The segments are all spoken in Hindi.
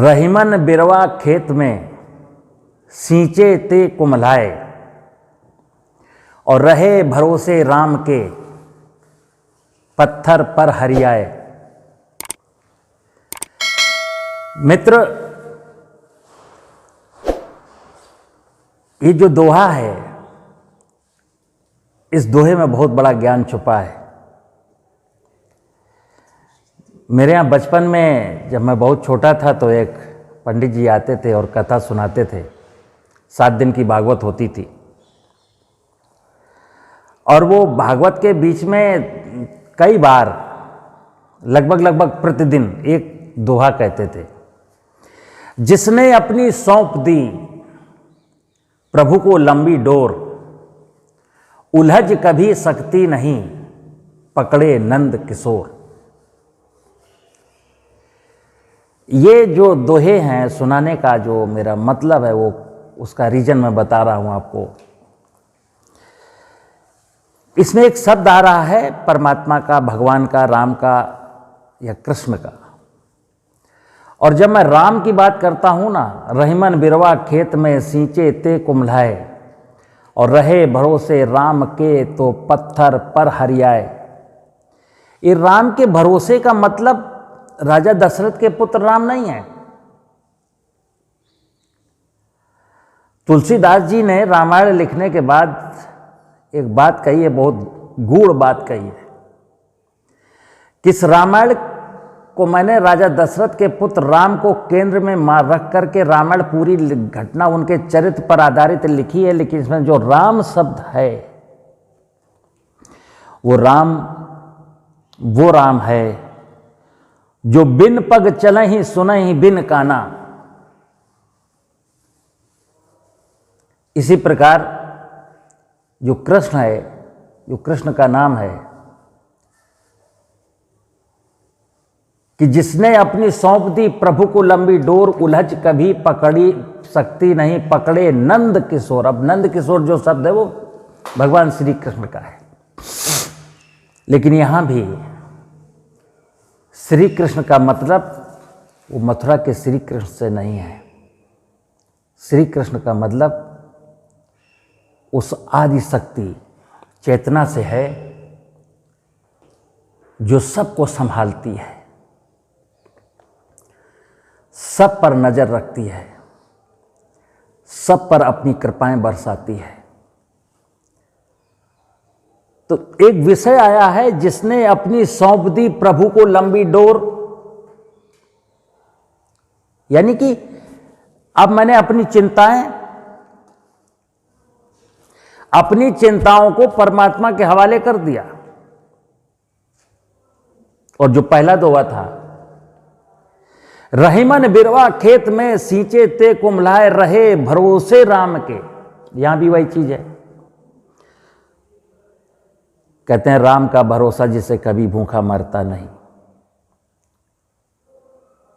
रहीमन बिरवा खेत में सींचे ते कुम्हलाए, और रहे भरोसे राम के पत्थर पर हरियाए। मित्र, ये जो दोहा है, इस दोहे में बहुत बड़ा ज्ञान छुपा है। मेरे यहाँ बचपन में जब मैं बहुत छोटा था तो एक पंडित जी आते थे और कथा सुनाते थे। 7 दिन की भागवत होती थी और वो भागवत के बीच में कई बार लगभग प्रतिदिन एक दोहा कहते थे। जिसने अपनी सौंप दी प्रभु को लंबी डोर, उलझ कभी सकती नहीं पकड़े नंद किशोर। ये जो दोहे हैं सुनाने का जो मेरा मतलब है, वो उसका रीजन मैं बता रहा हूं आपको। इसमें एक शब्द आ रहा है परमात्मा का, भगवान का, राम का या कृष्ण का। और जब मैं राम की बात करता हूं ना, रहीमन बिरवा खेत में सींचे ते कुम्हलाए, और रहे भरोसे राम के तो पत्थर पर हरियाए। ये राम के भरोसे का मतलब राजा दशरथ के पुत्र राम नहीं है। तुलसीदास जी ने रामायण लिखने के बाद एक बात कही है, बहुत गूढ़ बात कही है कि इस रामायण को मैंने राजा दशरथ के पुत्र राम को केंद्र में रख करके रामायण पूरी घटना उनके चरित्र पर आधारित लिखी है, लेकिन इसमें जो राम शब्द है वो राम है जो बिन पग चलहि सुनहि बिन काना। इसी प्रकार जो कृष्ण है, जो कृष्ण का नाम है कि जिसने अपनी सौंप दी प्रभु को लंबी डोर, उलझ कभी पकड़ी सकती नहीं पकड़े नंद किशोर। अब नंद किशोर जो शब्द है वो भगवान श्री कृष्ण का है, लेकिन यहां भी श्री कृष्ण का मतलब वो मथुरा के श्री कृष्ण से नहीं है। श्री कृष्ण का मतलब उस आदि शक्ति चेतना से है जो सबको संभालती है, सब पर नजर रखती है, सब पर अपनी कृपाएं बरसाती है। तो एक विषय आया है, जिसने अपनी सौंप दी प्रभु को लंबी डोर, यानी कि अब मैंने अपनी चिंताओं को परमात्मा के हवाले कर दिया। और जो पहला दोहा था, रहीमन बिरवा खेत में सींचे ते कुम्हलाए, रहे भरोसे राम के, यहां भी वही चीज है। कहते हैं राम का भरोसा जिसे कभी भूखा मरता नहीं।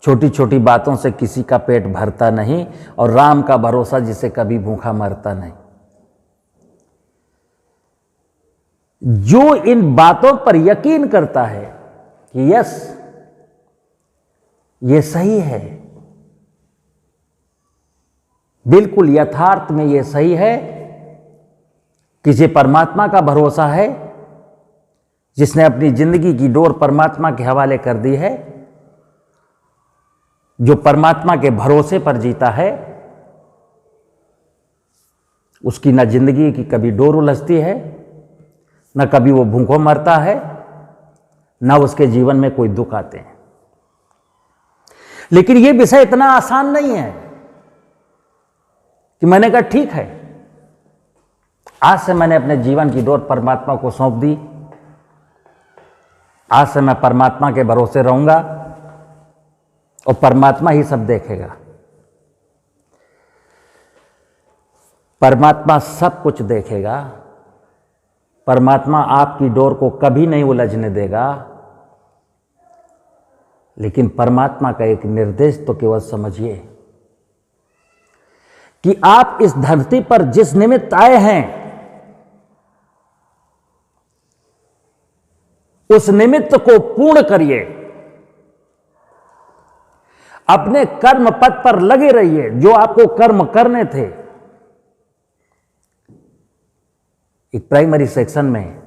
छोटी छोटी बातों से किसी का पेट भरता नहीं, और राम का भरोसा जिसे कभी भूखा मरता नहीं। जो इन बातों पर यकीन करता है कि यस ये सही है, बिल्कुल यथार्थ में ये सही है, किसी परमात्मा का भरोसा है, जिसने अपनी जिंदगी की डोर परमात्मा के हवाले कर दी है, जो परमात्मा के भरोसे पर जीता है, उसकी ना जिंदगी की कभी डोर उलझती है, ना कभी वो भूखों मरता है, ना उसके जीवन में कोई दुख आते हैं। लेकिन यह विषय इतना आसान नहीं है कि मैंने कहा ठीक है, आज से मैंने अपने जीवन की डोर परमात्मा को सौंप दी, आज से मैं परमात्मा के भरोसे रहूंगा और परमात्मा ही सब देखेगा। परमात्मा सब कुछ देखेगा, परमात्मा आपकी डोर को कभी नहीं उलझने देगा। लेकिन परमात्मा का एक निर्देश तो केवल समझिए कि आप इस धरती पर जिस निमित्त आए हैं, उस निमित्त को पूर्ण करिए। अपने कर्म पथ पर लगे रहिए, जो आपको कर्म करने थे। एक प्राइमरी सेक्शन में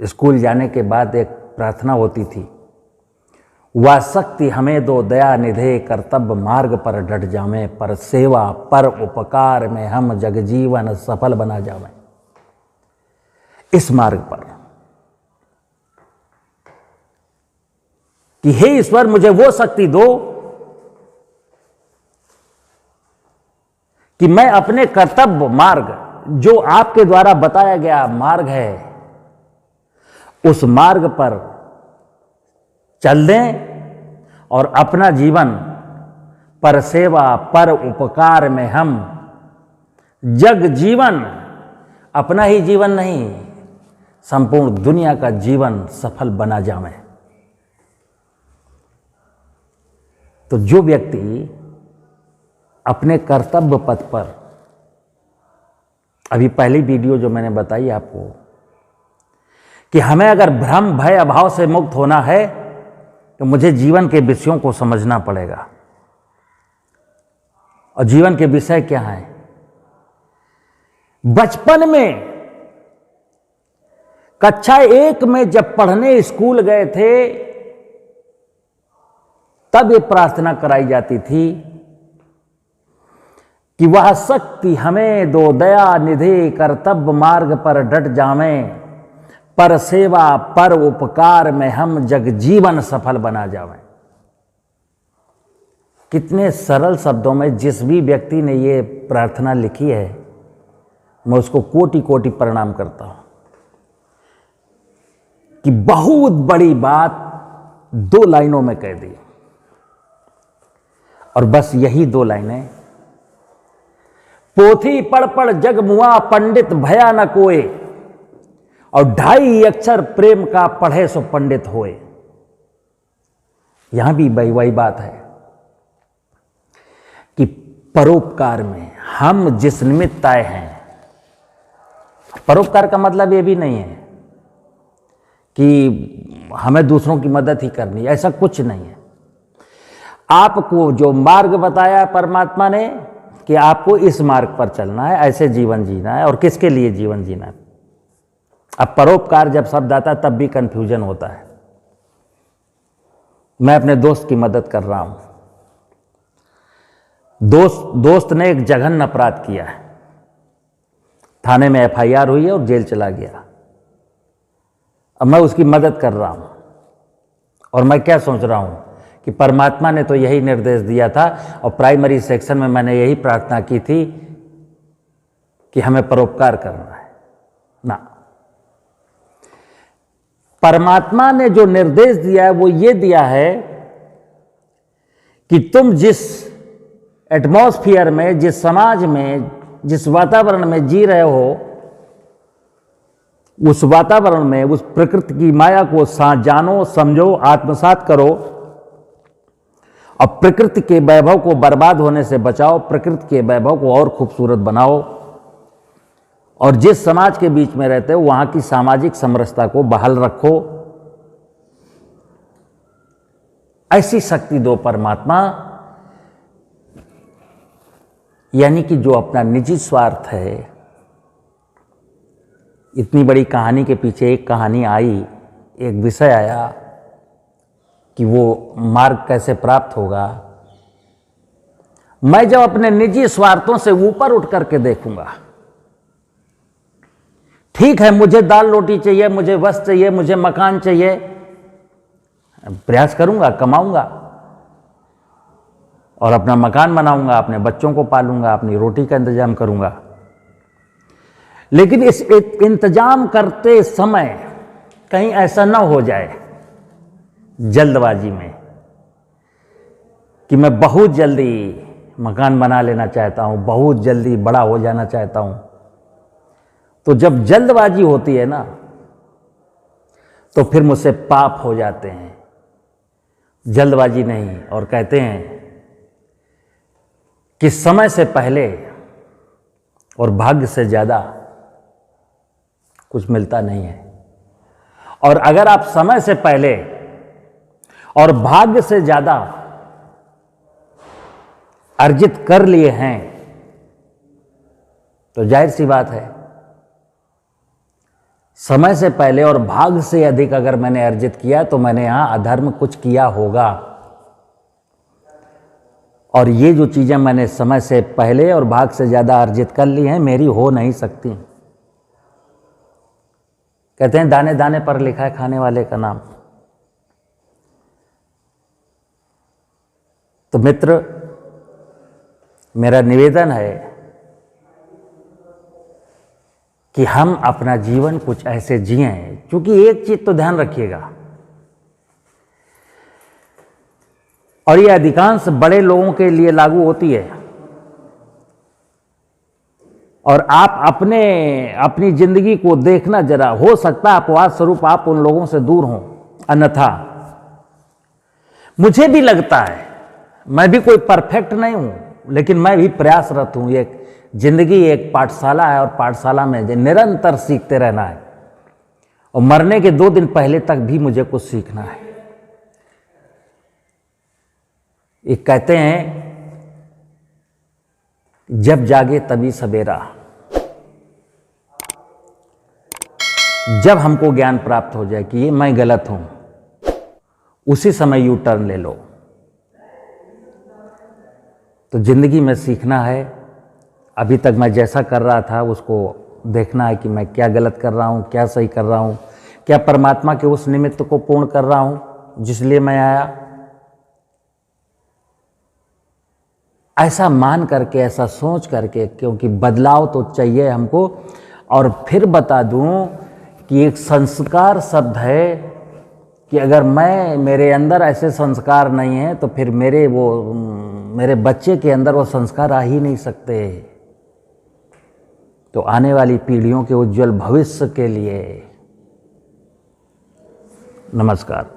स्कूल जाने के बाद एक प्रार्थना होती थी, वह शक्ति हमें दो दया निधे, कर्तव्य मार्ग पर डट जावे, पर सेवा पर उपकार में हम जग जीवन सफल बना जावे। इस मार्ग पर कि हे ईश्वर मुझे वो शक्ति दो कि मैं अपने कर्तव्य मार्ग, जो आपके द्वारा बताया गया मार्ग है, उस मार्ग पर चल दें और अपना जीवन पर सेवा पर उपकार में हम जग जीवन, अपना ही जीवन नहीं, संपूर्ण दुनिया का जीवन सफल बना जाए। तो जो व्यक्ति अपने कर्तव्य पथ पर, अभी पहली वीडियो जो मैंने बताई आपको कि हमें अगर भ्रम भय अभाव से मुक्त होना है तो मुझे जीवन के विषयों को समझना पड़ेगा। और जीवन के विषय क्या हैं? बचपन में कक्षा 1 में जब पढ़ने स्कूल गए थे, तब ये प्रार्थना कराई जाती थी कि वह शक्ति हमें दो दया निधे, कर्तव्य मार्ग पर डट जावें, पर सेवा पर उपकार में हम जग जीवन सफल बना जावें। कितने सरल शब्दों में जिस भी व्यक्ति ने ये प्रार्थना लिखी है, मैं उसको कोटि कोटि प्रणाम करता हूं कि बहुत बड़ी बात 2 लाइनों में कह दी। और बस यही 2 लाइनें, पोथी पढ़ पढ़ जग मुआ, पंडित भया न कोय, और 2.5 अक्षर प्रेम का पढ़े सो पंडित होए। यहां भी वही बात है कि परोपकार में हम जिस निमित्त आए हैं, परोपकार का मतलब ये भी नहीं है कि हमें दूसरों की मदद ही करनी है, ऐसा कुछ नहीं है। आपको जो मार्ग बताया परमात्मा ने कि आपको इस मार्ग पर चलना है, ऐसे जीवन जीना है, और किसके लिए जीवन जीना है। अब परोपकार जब शब्द आता है तब भी कंफ्यूजन होता है। मैं अपने दोस्त की मदद कर रहा हूं, दोस्त ने एक जघन्य अपराध किया है, थाने में FIR हुई है और जेल चला गया। अब मैं उसकी मदद कर रहा हूं और मैं क्या सोच रहा हूं कि परमात्मा ने तो यही निर्देश दिया था, और प्राइमरी सेक्शन में मैंने यही प्रार्थना की थी कि हमें परोपकार करना है ना। परमात्मा ने जो निर्देश दिया है वो ये दिया है कि तुम जिस एटमॉस्फेयर में, जिस समाज में, जिस वातावरण में जी रहे हो, उस वातावरण में उस प्रकृति की माया को जानो, समझो, आत्मसात करो, और प्रकृति के वैभव को बर्बाद होने से बचाओ, प्रकृति के वैभव को और खूबसूरत बनाओ, और जिस समाज के बीच में रहते हो वहां की सामाजिक समरसता को बहाल रखो। ऐसी शक्ति दो परमात्मा, यानी कि जो अपना निजी स्वार्थ है, इतनी बड़ी कहानी के पीछे एक कहानी आई, एक विषय आया कि वो मार्ग कैसे प्राप्त होगा। मैं जब अपने निजी स्वार्थों से ऊपर उठ करके देखूंगा, ठीक है मुझे दाल रोटी चाहिए, मुझे वस्त्र चाहिए, मुझे मकान चाहिए, प्रयास करूंगा, कमाऊंगा और अपना मकान बनाऊंगा, अपने बच्चों को पालूंगा, अपनी रोटी का इंतजाम करूंगा। लेकिन इस इंतजाम करते समय कहीं ऐसा ना हो जाए जल्दबाजी में कि मैं बहुत जल्दी मकान बना लेना चाहता हूं, बहुत जल्दी बड़ा हो जाना चाहता हूं। तो जब जल्दबाजी होती है ना, तो फिर मुझसे पाप हो जाते हैं। जल्दबाजी नहीं, और कहते हैं कि समय से पहले और भाग्य से ज्यादा कुछ मिलता नहीं है। और अगर आप समय से पहले और भाग्य से ज्यादा अर्जित कर लिए हैं, तो जाहिर सी बात है समय से पहले और भाग्य से अधिक अगर मैंने अर्जित किया तो मैंने यहां अधर्म कुछ किया होगा। और ये जो चीजें मैंने समय से पहले और भाग्य से ज्यादा अर्जित कर ली हैं, मेरी हो नहीं सकती। कहते हैं दाने दाने पर लिखा है खाने वाले का नाम। तो मित्र, मेरा निवेदन है कि हम अपना जीवन कुछ ऐसे जिएं, क्योंकि एक चीज तो ध्यान रखिएगा, और ये अधिकांश बड़े लोगों के लिए लागू होती है, और आप अपनी जिंदगी को देखना जरा, हो सकता है अपवाद स्वरूप आप उन लोगों से दूर हों, अन्यथा मुझे भी लगता है, मैं भी कोई परफेक्ट नहीं हूं, लेकिन मैं भी प्रयासरत हूं। एक जिंदगी एक पाठशाला है, और पाठशाला में निरंतर सीखते रहना है, और मरने के 2 दिन पहले तक भी मुझे कुछ सीखना है। एक कहते हैं जब जागे तभी सवेरा। जब हमको ज्ञान प्राप्त हो जाए कि ये मैं गलत हूं, उसी समय यू टर्न ले लो। तो जिंदगी में सीखना है। अभी तक मैं जैसा कर रहा था उसको देखना है कि मैं क्या गलत कर रहा हूं, क्या सही कर रहा हूं, क्या परमात्मा के उस निमित्त को पूर्ण कर रहा हूं जिसलिए मैं आया। ऐसा मान करके, ऐसा सोच करके, क्योंकि बदलाव तो चाहिए हमको। और फिर बता दूं कि एक संस्कार शब्द है कि अगर मेरे अंदर ऐसे संस्कार नहीं है तो फिर मेरे बच्चे के अंदर वो संस्कार आ ही नहीं सकते। तो आने वाली पीढ़ियों के उज्जवल भविष्य के लिए नमस्कार।